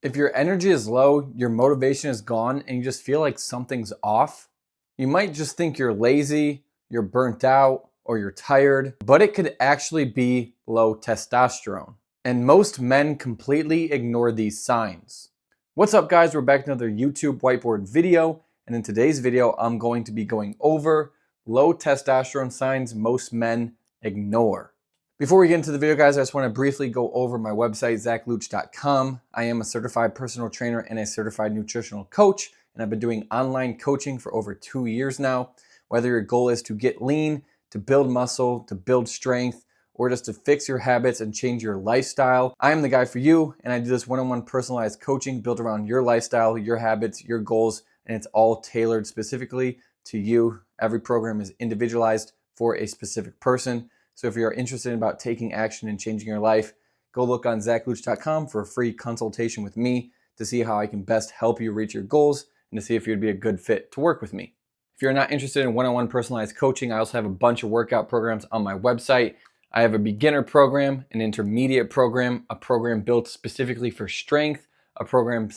If your energy is low, your motivation is gone, and you just feel like something's off, you might just think you're lazy, you're burnt out, or you're tired, but it could actually be low testosterone. And most men completely ignore these signs. What's up, guys? We're back with another YouTube whiteboard video, and in today's video, I'm going to be going over low testosterone signs most men ignore. Before we get into the video, guys, I just want to briefly go over my website, zachluchh.com. I am a certified personal trainer and a certified nutritional coach, and I've been doing online coaching for over 2 years now. Whether your goal is to get lean, to build muscle, to build strength, or just to fix your habits and change your lifestyle, I am the guy for you, and I do this one-on-one personalized coaching built around your lifestyle, your habits, your goals, and it's all tailored specifically to you. Every program is individualized for a specific person. So if you're interested about taking action and changing your life, go look on zachluchh.com for a free consultation with me to see how I can best help you reach your goals and to see if you'd be a good fit to work with me. If you're not interested in one-on-one personalized coaching, I also have a bunch of workout programs on my website. I have a beginner program, an intermediate program, a program built specifically for strength, a program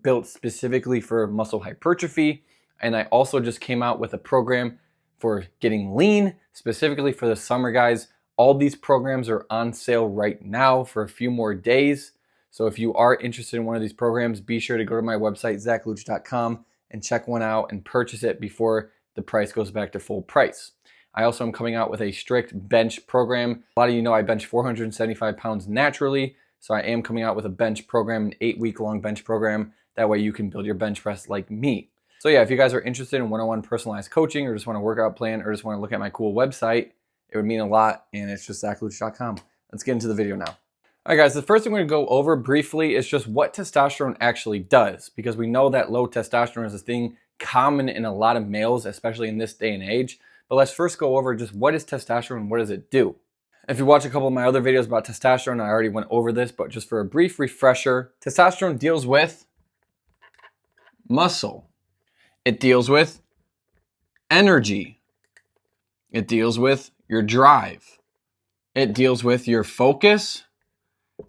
built specifically for muscle hypertrophy, and I also just came out with a program for getting lean, specifically for the summer, guys. All these programs are on sale right now for a few more days. So if you are interested in one of these programs, be sure to go to my website, zachluchh.com, and check one out and purchase it before the price goes back to full price. I also am coming out with a strict bench program. A lot of you know I bench 475 pounds naturally, so I am coming out with a bench program, an 8-week-long bench program. That way you can build your bench press like me. So yeah, if you guys are interested in one-on-one personalized coaching or just want a workout plan or just want to look at my cool website, it would mean a lot, and it's just zachluchh.com. Let's get into the video now. All right, guys, the first thing we're going to go over briefly is just what testosterone actually does, because we know that low testosterone is a thing common in a lot of males, especially in this day and age. But let's first go over just what is testosterone, what does it do? If you watch a couple of my other videos about testosterone, I already went over this, but just for a brief refresher, testosterone deals with muscle. It deals with energy. It deals with your drive. It deals with your focus.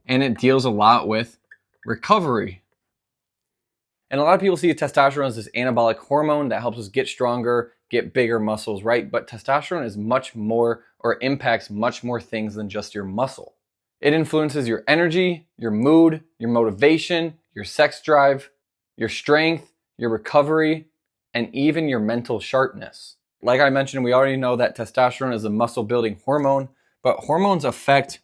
And it deals a lot with recovery. And a lot of people see testosterone as this anabolic hormone that helps us get stronger, get bigger muscles, right? But testosterone is much more, or impacts much more things than just your muscle. It influences your energy, your mood, your motivation, your sex drive, your strength, your recovery, and even your mental sharpness. Like I mentioned, we already know that testosterone is a muscle building hormone, but hormones affect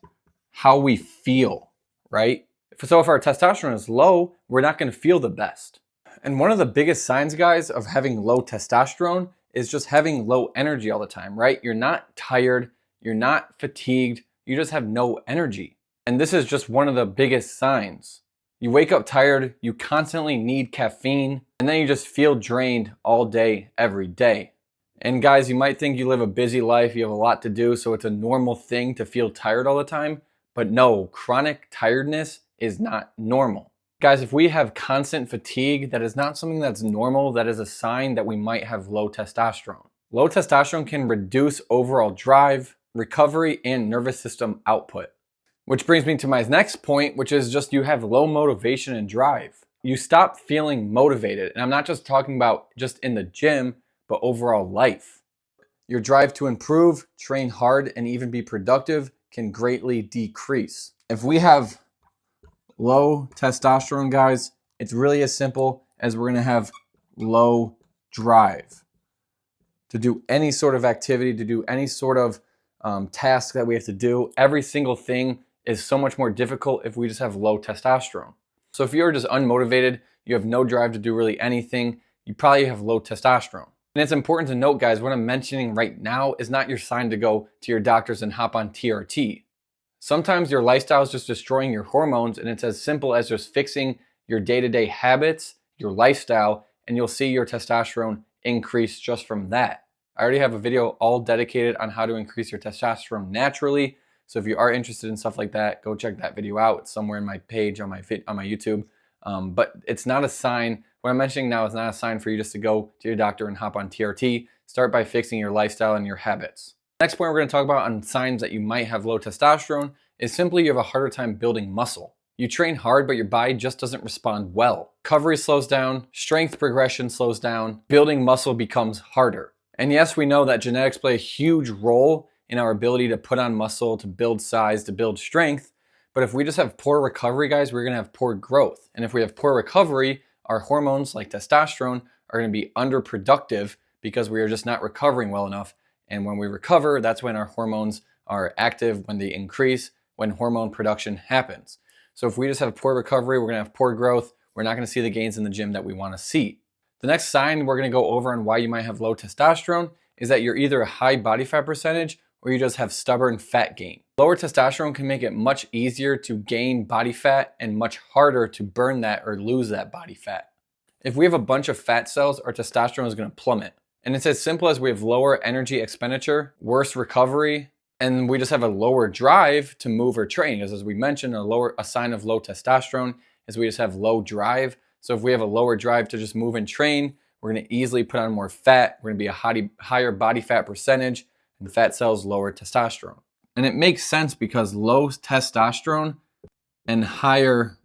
how we feel, right? So if our testosterone is low, we're not going to feel the best. And one of the biggest signs, guys, of having low testosterone is just having low energy all the time, right? You're not tired, you're not fatigued, you just have no energy. And this is just one of the biggest signs. You wake up tired, you constantly need caffeine, and then you just feel drained all day, every day. And guys, you might think you live a busy life, you have a lot to do, so it's a normal thing to feel tired all the time. But no, chronic tiredness is not normal. Guys, if we have constant fatigue, that is not something that's normal. That is a sign that we might have low testosterone. Low testosterone can reduce overall drive, recovery, and nervous system output. Which brings me to my next point, which is just you have low motivation and drive. You stop feeling motivated. And I'm not just talking about just in the gym, but overall life. Your drive to improve, train hard, and even be productive can greatly decrease. If we have low testosterone, guys, it's really as simple as we're going to have low drive to do any sort of activity, to do any sort of task that we have to do. Every single thing is so much more difficult if we just have low testosterone. So if you're just unmotivated, you have no drive to do really anything, you probably have low testosterone. And it's important to note, guys, what I'm mentioning right now is not your sign to go to your doctors and hop on TRT. Sometimes your lifestyle is just destroying your hormones, and it's as simple as just fixing your day-to-day habits, your lifestyle, and you'll see your testosterone increase just from that. I already have a video all dedicated on how to increase your testosterone naturally. So if you are interested in stuff like that, go check that video out. It's somewhere in my page on my YouTube. But it's not a sign. What I'm mentioning now is not a sign for you just to go to your doctor and hop on TRT. Start by fixing your lifestyle and your habits. Next point we're going to talk about on signs that you might have low testosterone is simply you have a harder time building muscle. You train hard, but your body just doesn't respond well. Recovery slows down, strength progression slows down, building muscle becomes harder. And yes, we know that genetics play a huge role in our ability to put on muscle, to build size, to build strength. But if we just have poor recovery, guys, we're gonna have poor growth. And if we have poor recovery, our hormones like testosterone are gonna be underproductive because we are just not recovering well enough. And when we recover, that's when our hormones are active, when they increase, when hormone production happens. So if we just have poor recovery, we're gonna have poor growth. We're not gonna see the gains in the gym that we wanna see. The next sign we're gonna go over on why you might have low testosterone is that you're either a high body fat percentage or you just have stubborn fat gain. Lower testosterone can make it much easier to gain body fat and much harder to burn that or lose that body fat. If we have a bunch of fat cells, our testosterone is gonna plummet. And it's as simple as we have lower energy expenditure, worse recovery, and we just have a lower drive to move or train. Because as we mentioned, a sign of low testosterone is we just have low drive. So if we have a lower drive to just move and train, we're gonna easily put on more fat. We're gonna be a higher body fat percentage, and fat cells lower testosterone. And it makes sense because low testosterone and higher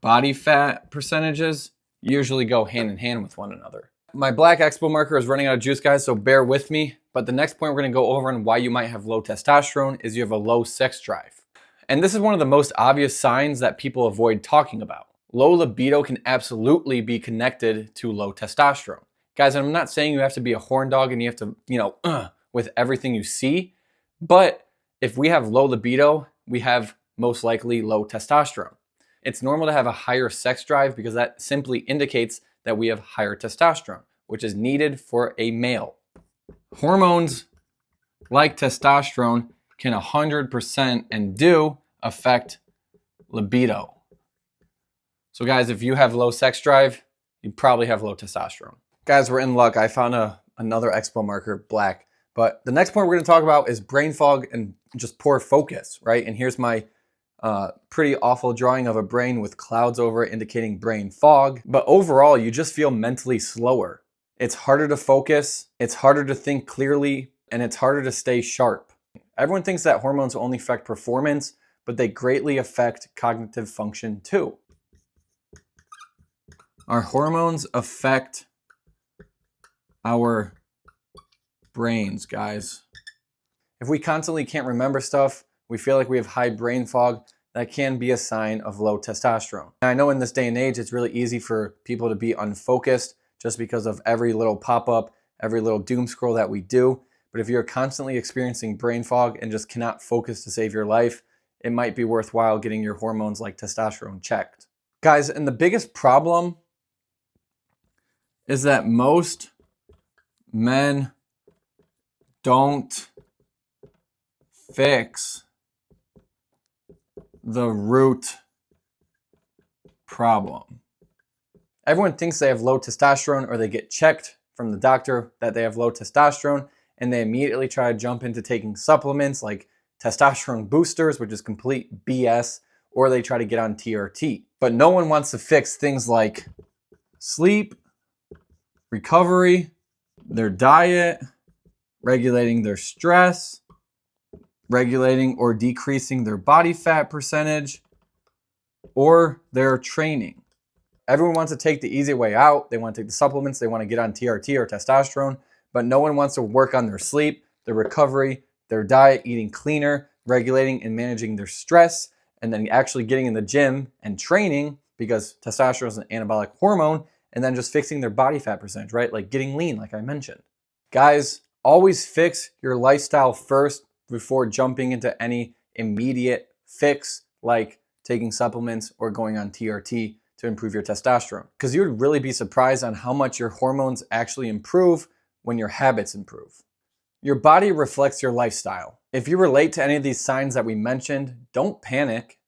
body fat percentages usually go hand in hand with one another. My black expo marker is running out of juice, guys, so bear with me. But the next point we're gonna go over on why you might have low testosterone is you have a low sex drive. And this is one of the most obvious signs that people avoid talking about. Low libido can absolutely be connected to low testosterone. Guys, I'm not saying you have to be a horn dog and you have to, with everything you see, but if we have low libido, we have most likely low testosterone. It's normal to have a higher sex drive because that simply indicates that we have higher testosterone, which is needed for a male. Hormones like testosterone can 100% and do affect libido. So guys, if you have low sex drive, you probably have low testosterone. Guys, we're in luck. I found another expo marker, black. But the next point we're gonna talk about is brain fog and just poor focus, right? And here's my pretty awful drawing of a brain with clouds over it indicating brain fog. But overall, you just feel mentally slower. It's harder to focus, it's harder to think clearly, and it's harder to stay sharp. Everyone thinks that hormones only affect performance, but they greatly affect cognitive function too. Our hormones affect our brains, guys. If we constantly can't remember stuff, we feel like we have high brain fog, that can be a sign of low testosterone. And I know in this day and age, it's really easy for people to be unfocused just because of every little pop-up, every little doom scroll that we do. But if you're constantly experiencing brain fog and just cannot focus to save your life, it might be worthwhile getting your hormones like testosterone checked. Guys, and the biggest problem is that most men don't fix the root problem. Everyone thinks they have low testosterone or they get checked from the doctor that they have low testosterone and they immediately try to jump into taking supplements like testosterone boosters, which is complete BS, or they try to get on TRT. But no one wants to fix things like sleep, recovery, their diet, regulating their stress, regulating or decreasing their body fat percentage, or their training. Everyone wants to take the easy way out. They want to take the supplements. They want to get on TRT or testosterone, but no one wants to work on their sleep, their recovery, their diet, eating cleaner, regulating and managing their stress, and then actually getting in the gym and training because testosterone is an anabolic hormone, and then just fixing their body fat percentage, right? Like getting lean, like I mentioned. Guys, always fix your lifestyle first before jumping into any immediate fix like taking supplements or going on TRT to improve your testosterone. Because you would really be surprised on how much your hormones actually improve when your habits improve. Your body reflects your lifestyle. If you relate to any of these signs that we mentioned, don't panic,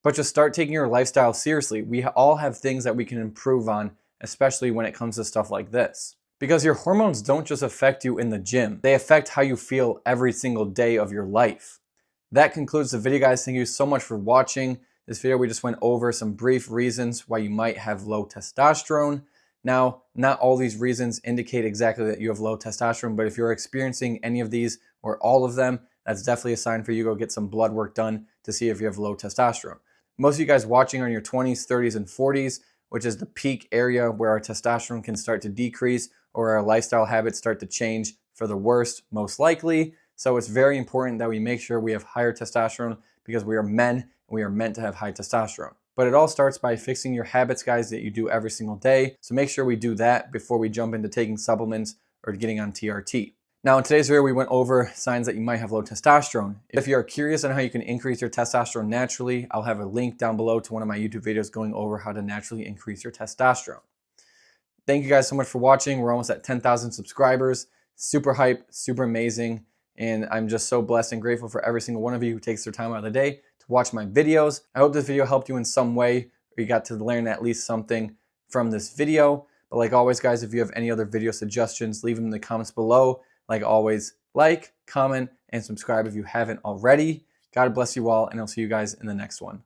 but just start taking your lifestyle seriously. We all have things that we can improve on, especially when it comes to stuff like this. Because your hormones don't just affect you in the gym, they affect how you feel every single day of your life. That concludes the video, guys. Thank you so much for watching. This video, we just went over some brief reasons why you might have low testosterone. Now, not all these reasons indicate exactly that you have low testosterone, but if you're experiencing any of these or all of them, that's definitely a sign for you to go get some blood work done to see if you have low testosterone. Most of you guys watching are in your 20s, 30s, and 40s, which is the peak area where our testosterone can start to decrease or our lifestyle habits start to change for the worst, most likely. So it's very important that we make sure we have higher testosterone because we are men and we are meant to have high testosterone. But it all starts by fixing your habits, guys, that you do every single day. So make sure we do that before we jump into taking supplements or getting on TRT. Now, in today's video, we went over signs that you might have low testosterone. If you are curious on how you can increase your testosterone naturally, I'll have a link down below to one of my YouTube videos going over how to naturally increase your testosterone. Thank you guys so much for watching. We're almost at 10,000 subscribers. Super hype, super amazing. And I'm just so blessed and grateful for every single one of you who takes their time out of the day to watch my videos. I hope this video helped you in some way, or you got to learn at least something from this video. But like always, guys, if you have any other video suggestions, leave them in the comments below. Like always, like, comment, and subscribe if you haven't already. God bless you all, and I'll see you guys in the next one.